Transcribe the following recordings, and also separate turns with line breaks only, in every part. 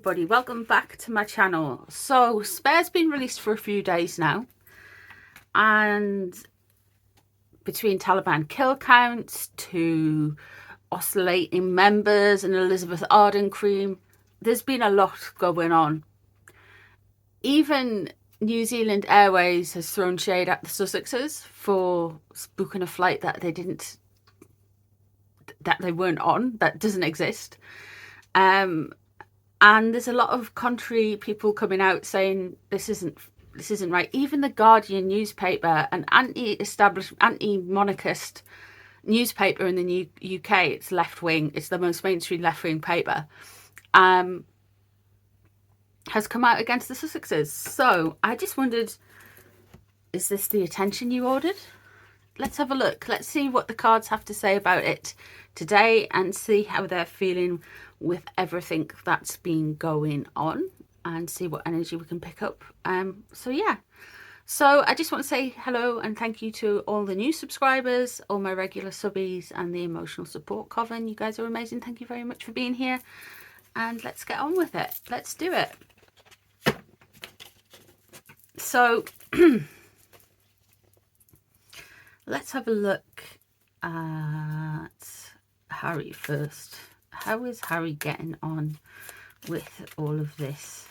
everybody, welcome back to my channel. So Spare's been released for a few days now, and between Taliban kill counts to oscillating members and Elizabeth Arden cream, there's been a lot going on. Even New Zealand Airways has thrown shade at the Sussexes for booking a flight that they weren't on, that doesn't exist. And there's a lot of contrary people coming out saying this isn't right. Even the Guardian newspaper, an anti-establishment, anti-monarchist newspaper in the UK, it's left-wing, it's the most mainstream left-wing paper, has come out against the Sussexes. So I just wondered, is this the attention you ordered? Let's have a look. Let's see what the cards have to say about it today and see how they're feeling with everything that's been going on, and see what energy we can pick up. So yeah, so I just want to say hello and thank you to all the new subscribers, all my regular subbies, and the emotional support coven. You guys are amazing. Thank you very much for being here, and let's get on with it. Let's do it. So let's have a look at Harry first. How is Harry getting on with all of this?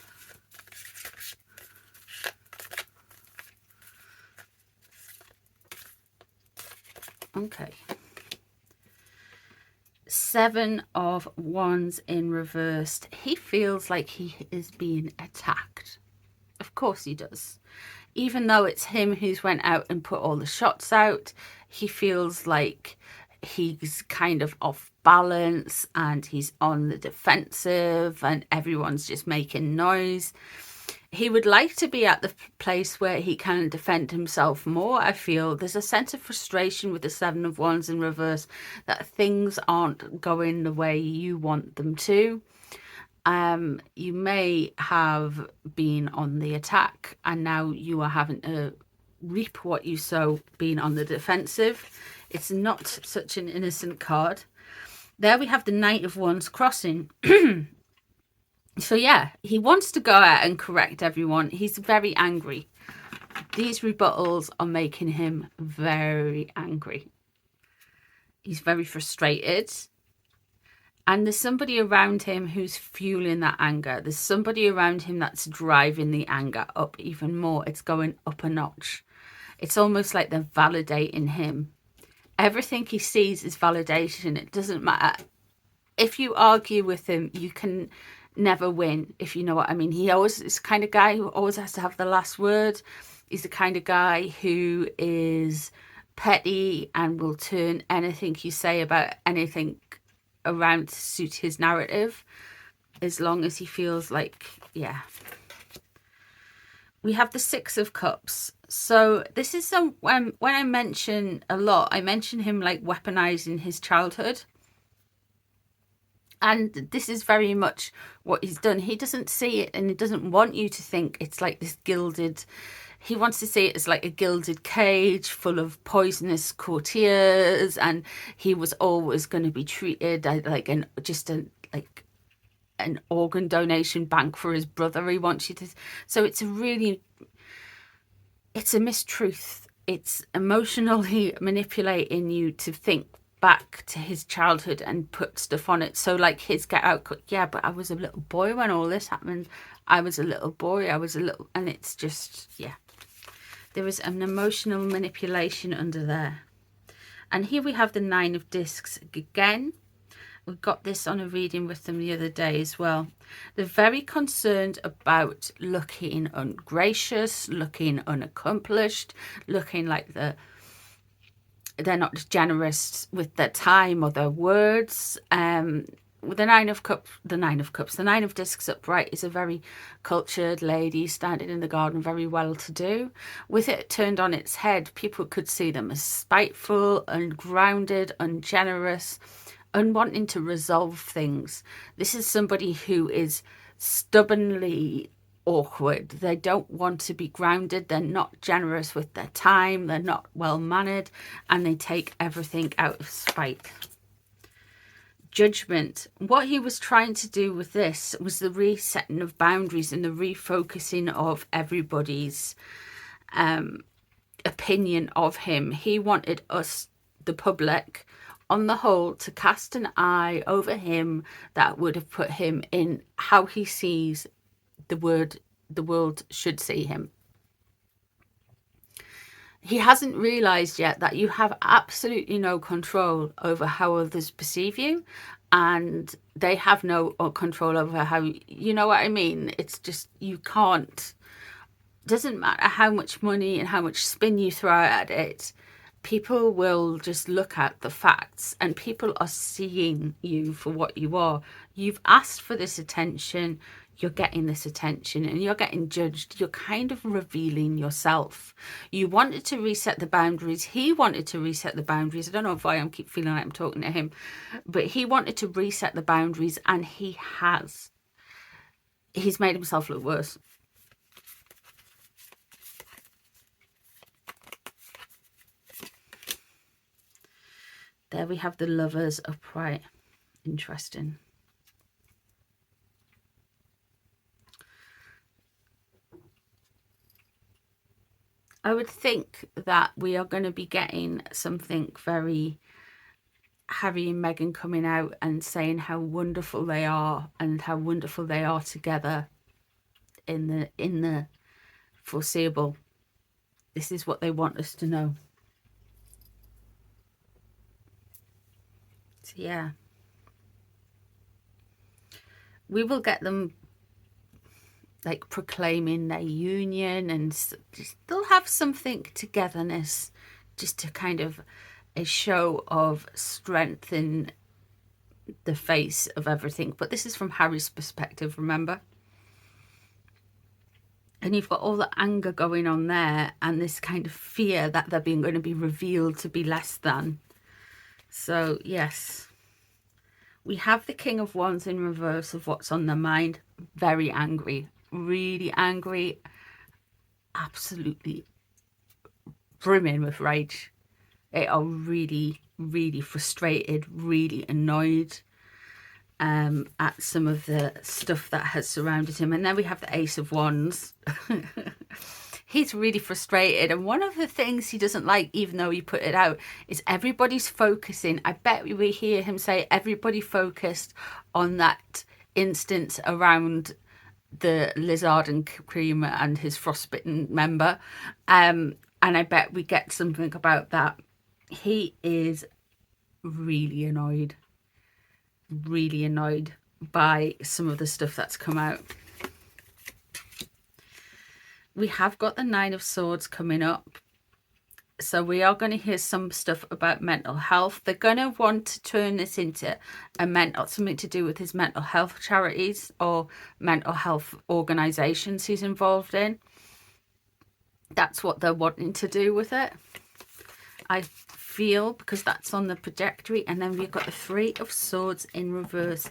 Okay. 7 of Wands in reversed. He feels like he is being attacked. Of course he does. Even though it's him who's went out and put all the shots out, he feels like he's kind of off balance and he's on the defensive and everyone's just making noise. He would like to be at the place where he can defend himself more. I feel there's a sense of frustration with the 7 of Wands in reverse, that things aren't going the way you want them to. You may have been on the attack and now you are having to reap what you sow, being on the defensive. It's not such an innocent card. There we have the Knight of Wands crossing. So yeah, he wants to go out and correct everyone. He's very angry. These rebuttals are making him very angry. He's very frustrated. And there's somebody around him who's fueling that anger. There's somebody around him that's driving the anger up even more. It's going up a notch. It's almost like they're validating him. Everything he sees is validation. It doesn't matter. If you argue with him, you can never win, if you know what I mean. He always is the kind of guy who always has to have the last word. He's the kind of guy who is petty and will turn anything you say about anything around to suit his narrative, as long as he feels like, yeah. We have the 6 of Cups. So this is some, when I mention a lot, I mention him like weaponizing his childhood. And this is very much what he's done. He doesn't see it, and he doesn't want you to think it's like this gilded, he wants to see it as like a gilded cage full of poisonous courtiers, and he was always going to be treated like an organ donation bank for his brother. He wants you to, so it's a mistruth. It's emotionally manipulating you to think back to his childhood and put stuff on it. So like his get out, yeah, but I was a little boy when all this happened. I was a little boy. And it's just, yeah. There is an emotional manipulation under there. And here we have the 9 of Discs again. We got this on a reading with them the other day as well. They're very concerned about looking ungracious, looking unaccomplished, looking like they're not generous with their time or their words. With the 9 of Cups, the 9 of Discs upright is a very cultured lady standing in the garden, very well-to-do. With it turned on its head, people could see them as spiteful, ungrounded, ungenerous, unwanting to resolve things. This is somebody who is stubbornly awkward. They don't want to be grounded. They're not generous with their time. They're not well-mannered, and they take everything out of spite. Judgment. What he was trying to do with this was the resetting of boundaries and the refocusing of everybody's opinion of him. He wanted us, the public, on the whole, to cast an eye over him that would have put him in how he sees the world should see him. He hasn't realized yet that you have absolutely no control over how others perceive you, and they have no control over how, you know what I mean? It's just, you can't, doesn't matter how much money and how much spin you throw at it, people will just look at the facts, and people are seeing you for what you are. You've asked for this attention, you're getting this attention, and you're getting judged. You're kind of revealing yourself. You wanted to reset the boundaries. He wanted to reset the boundaries. I don't know why I keep feeling like I'm talking to him, but he wanted to reset the boundaries, and he has. He's made himself look worse. There we have the Lovers upright. Interesting. I would think that we are going to be getting something very Harry and Meghan coming out and saying how wonderful they are and how wonderful they are together in the foreseeable. This is what they want us to know. So yeah, we will get them like proclaiming their union, and they'll have something togetherness, just to kind of a show of strength in the face of everything. But this is from Harry's perspective, remember? And you've got all the anger going on there, and this kind of fear that they're going to be revealed to be less than. So yes, we have the King of Wands in reverse of what's on their mind. Very angry, really angry, absolutely brimming with rage. They are really, really frustrated, really annoyed at some of the stuff that has surrounded him. And then we have the Ace of Wands. He's really frustrated, and one of the things he doesn't like, even though he put it out, is everybody's focusing. I bet we hear him say everybody focused on that instance around the lizard and cream and his frostbitten member, and I bet we get something about that. He is really annoyed by some of the stuff that's come out. We have got the Nine of Swords coming up. So we are going to hear some stuff about mental health. They're going to want to turn this into something to do with his mental health charities or mental health organisations he's involved in. That's what they're wanting to do with it, I feel, because that's on the trajectory. And then we've got the Three of Swords in reverse,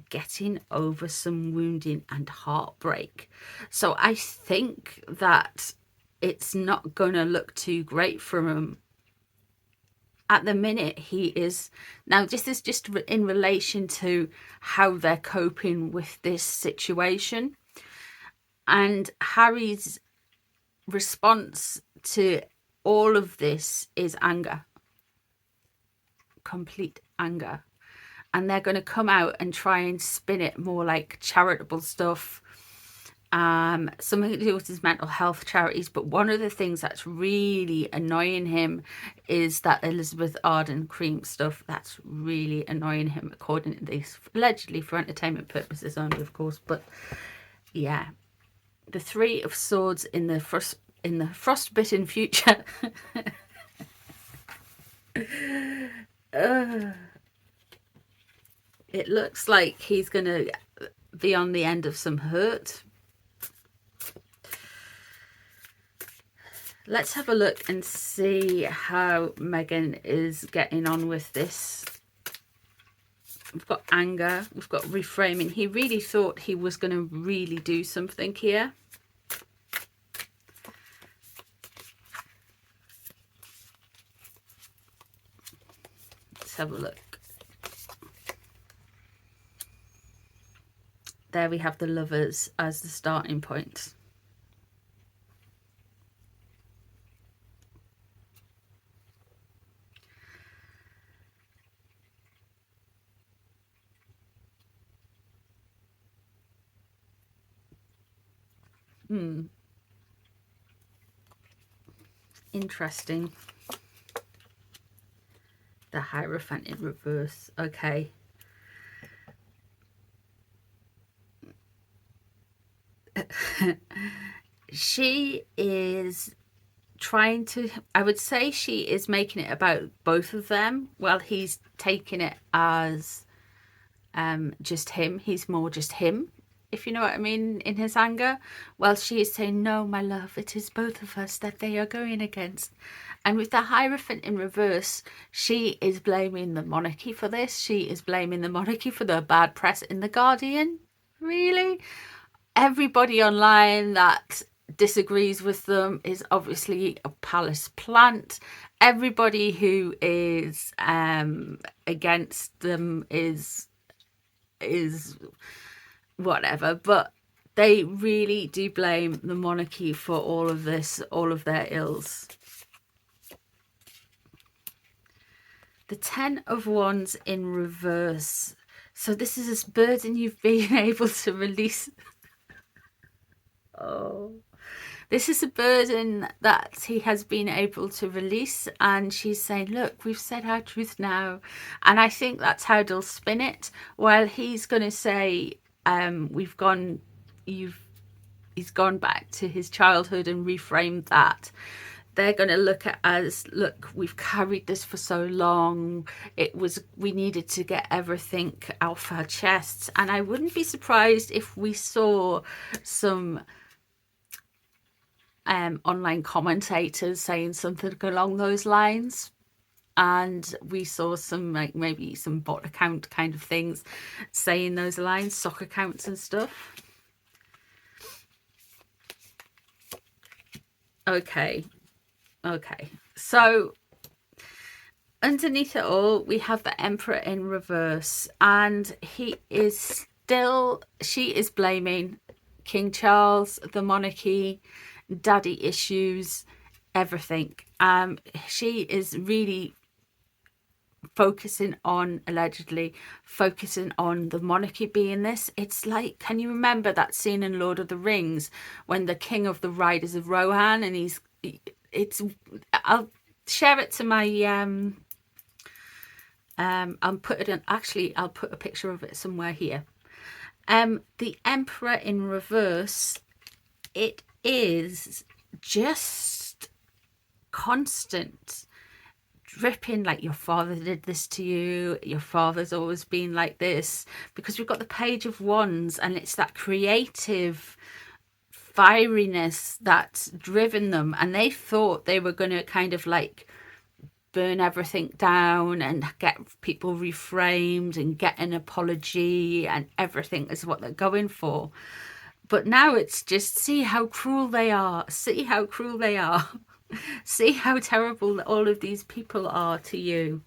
getting over some wounding and heartbreak. So I think that it's not going to look too great for him at the minute. He is now, this is just in relation to how they're coping with this situation, and Harry's response to all of this is anger, complete anger. And they're going to come out and try and spin it more like charitable stuff, something to do with his mental health charities. But one of the things that's really annoying him is that Elizabeth Arden cream stuff. That's really annoying him, according to this, allegedly for entertainment purposes only, of course. But yeah, the Three of Swords in the frostbitten future. It looks like he's going to be on the end of some hurt. Let's have a look and see how Meghan is getting on with this. We've got anger. We've got reframing. He really thought he was going to really do something here. Let's have a look. there we have the Lovers as the starting point. Interesting. The Hierophant in reverse. Okay. She is trying to, I would say she is making it about both of them. Well, he's taking it as just him. He's more just him, if you know what I mean, in his anger. Well, she is saying, no, my love, it is both of us that they are going against. And with the Hierophant in reverse, she is blaming the monarchy for this. She is blaming the monarchy for the bad press in The Guardian. Really? Everybody online that disagrees with them is obviously a palace plant. Everybody who is against them is whatever, but they really do blame the monarchy for all of this, all of their ills. The 10 of Wands in reverse. So this is this burden you've been able to release. Oh, this is a burden that he has been able to release, and she's saying, look, we've said our truth now. And I think that's how they'll spin it. While he's going to say, he's gone back to his childhood and reframed that. They're going to look at as, look, we've carried this for so long. We needed to get everything off our chests. And I wouldn't be surprised if we saw some online commentators saying something along those lines, and we saw some, like, maybe some bot account kind of things saying those lines, sock accounts and stuff. Okay, so underneath it all we have the Emperor in reverse, and she is blaming King Charles, the monarchy, daddy issues, everything. She is really allegedly focusing on the monarchy being this. It's like, can you remember that scene in Lord of the Rings when the king of the Riders of Rohan, and I'll share it to my I'll put a picture of it somewhere here. The Emperor in reverse, it is just constant dripping, like your father did this to you, your father's always been like this, because we've got the Page of Wands, and it's that creative fieriness that's driven them, and they thought they were going to kind of like burn everything down and get people reframed and get an apology, and everything is what they're going for. But now it's just, see how cruel they are, see how cruel they are. See how terrible all of these people are to you,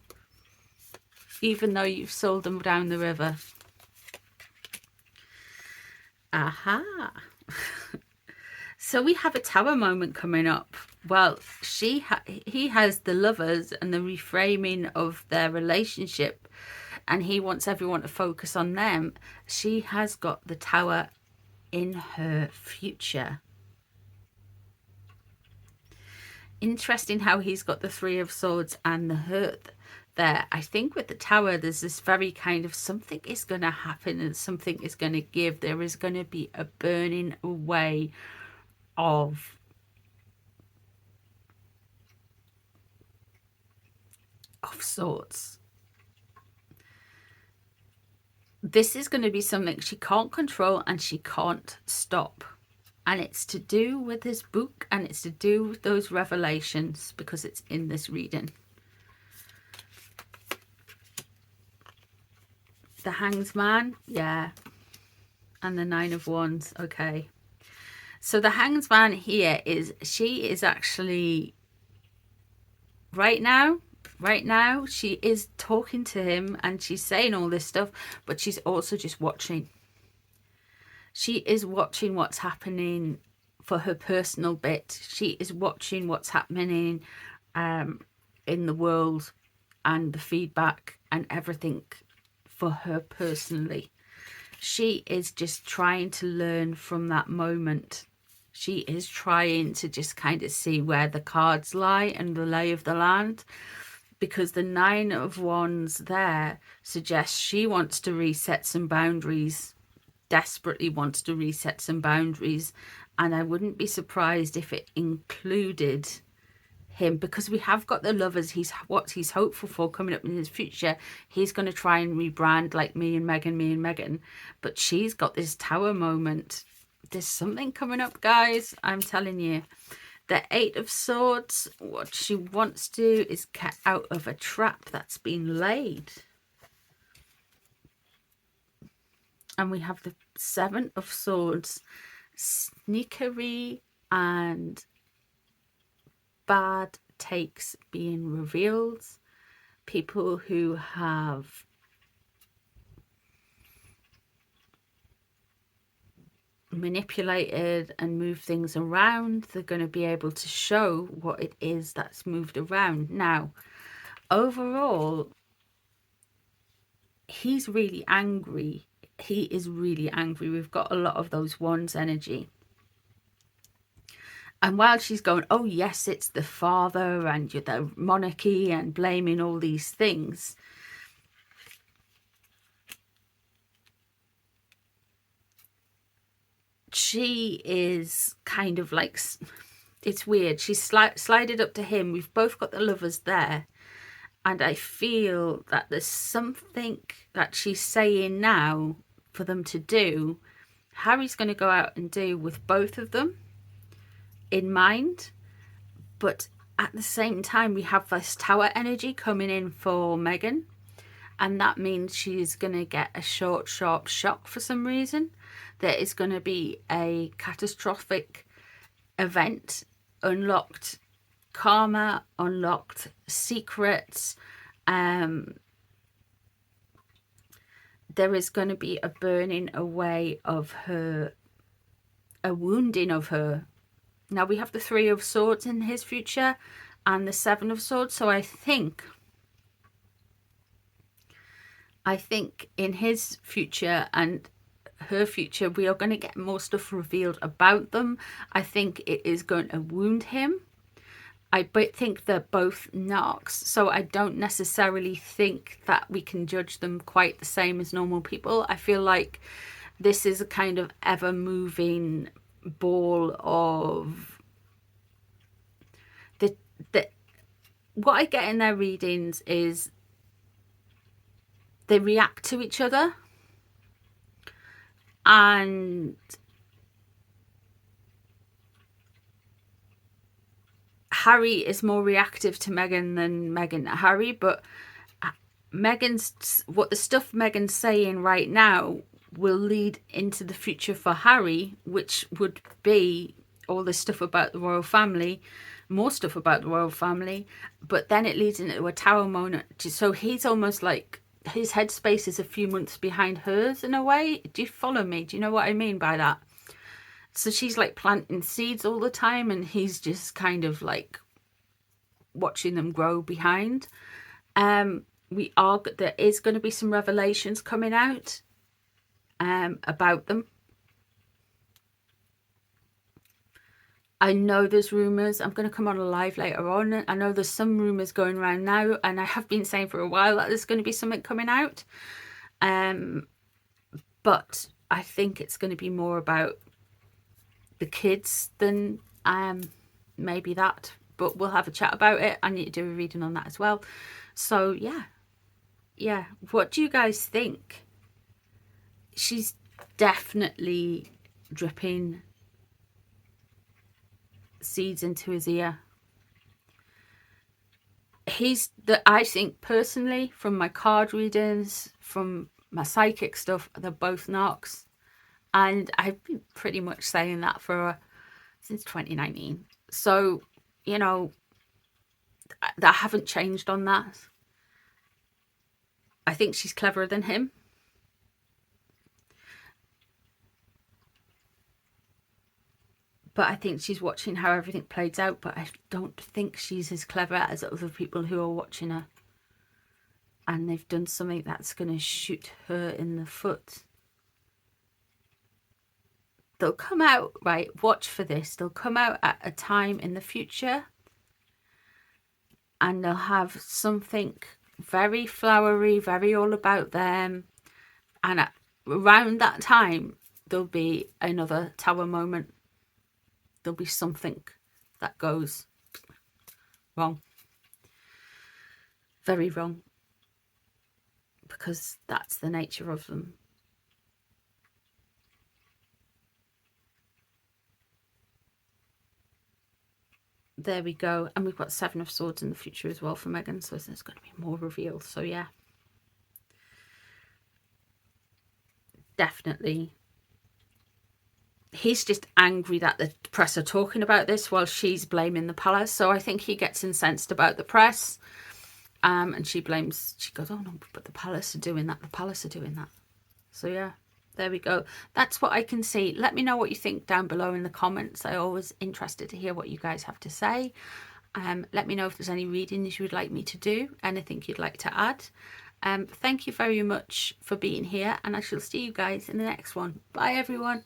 even though you've sold them down the river. Aha. So we have a Tower moment coming up. Well, he has the Lovers and the reframing of their relationship, and he wants everyone to focus on them. She has got the Tower in her future. Interesting how he's got the Three of Swords and the Hurt there. I think with the Tower, there's this very kind of, something is going to happen and something is going to give. There is going to be a burning away of sorts. This is going to be something she can't control and she can't stop. And it's to do with this book, and it's to do with those revelations, because it's in this reading. The Hanged Man, yeah. And the Nine of Wands, okay. So the Hanged Man here she is actually, right now, she is talking to him and she's saying all this stuff, but she's also just watching. She is watching what's happening for her personal bit. She is watching what's happening in the world and the feedback and everything for her personally. She is just trying to learn from that moment. She is trying to just kind of see where the cards lie and the lay of the land, because the 9 of Wands there suggests she wants to reset some boundaries, desperately wants to reset some boundaries. And I wouldn't be surprised if it included him, because we have got the Lovers. He's what he's hopeful for coming up in his future. He's going to try and rebrand like me and Meghan, but she's got this Tower moment. There's something coming up, guys, I'm telling you. The 8 of Swords, what she wants to do is get out of a trap that's been laid. And we have the 7 of Swords, sneakery and bad takes being revealed. People who have manipulated and moved things around, they're going to be able to show what it is that's moved around. Now, overall, he's really angry. He is really angry. We've got a lot of those Wands energy. And while she's going, oh yes, it's the father and the monarchy and blaming all these things, she is kind of like, it's weird. She's slided up to him. We've both got the Lovers there. And I feel that there's something that she's saying now for them to do. Harry's going to go out and do with both of them in mind. But at the same time, we have this Tower energy coming in for Meghan. And that means she's going to get a short, sharp shock for some reason. There is going to be a catastrophic event, unlocked karma, unlocked secrets. There is going to be a burning away of her, a wounding of her. Now we have the 3 of Swords in his future and the 7 of Swords. So I think in his future and her future, we are going to get more stuff revealed about them. I think it is going to wound him. I think they're both narcs, so I don't necessarily think that we can judge them quite the same as normal people. I feel like this is a kind of ever-moving ball of what I get in their readings is they react to each other, and Harry is more reactive to Meghan than Meghan to Harry. But what the stuff Meghan's saying right now will lead into the future for Harry, which would be all this stuff about the royal family, more stuff about the royal family, but then it leads into a Tower moment. So he's almost like, his headspace is a few months behind hers in a way. Do you follow me? Do you know what I mean by that? So she's like planting seeds all the time, and he's just kind of like watching them grow behind. There is going to be some revelations coming out about them. I know there's rumours. I'm going to come on a live later on. I know there's some rumours going around now, and I have been saying for a while that there's going to be something coming out. But I think it's going to be more about the kids than maybe that. But we'll have a chat about it. I need to do a reading on that as well. So, yeah. What do you guys think? She's definitely dripping seeds into his ear. I think personally, from my card readings, from my psychic stuff, they're both narcs, and I've been pretty much saying that since 2019. So, you know, I haven't changed on that. I think she's cleverer than him. But I think she's watching how everything plays out, but I don't think she's as clever as other people who are watching her. And they've done something that's going to shoot her in the foot. They'll come out, right, watch for this. They'll come out at a time in the future and they'll have something very flowery, very all about them. And around that time, there'll be another tower moment. There'll be something that goes wrong. Very wrong. Because that's the nature of them. There we go. And we've got 7 of Swords in the future as well for Meghan. So there's going to be more revealed. So yeah. Definitely. He's just angry that the press are talking about this while she's blaming the palace. So I think he gets incensed about the press. And she goes, oh no, but the palace are doing that. The palace are doing that. So yeah, there we go. That's what I can see. Let me know what you think down below in the comments. I'm always interested to hear what you guys have to say. Let me know if there's any readings you would like me to do. Anything you'd like to add. Thank you very much for being here. And I shall see you guys in the next one. Bye everyone.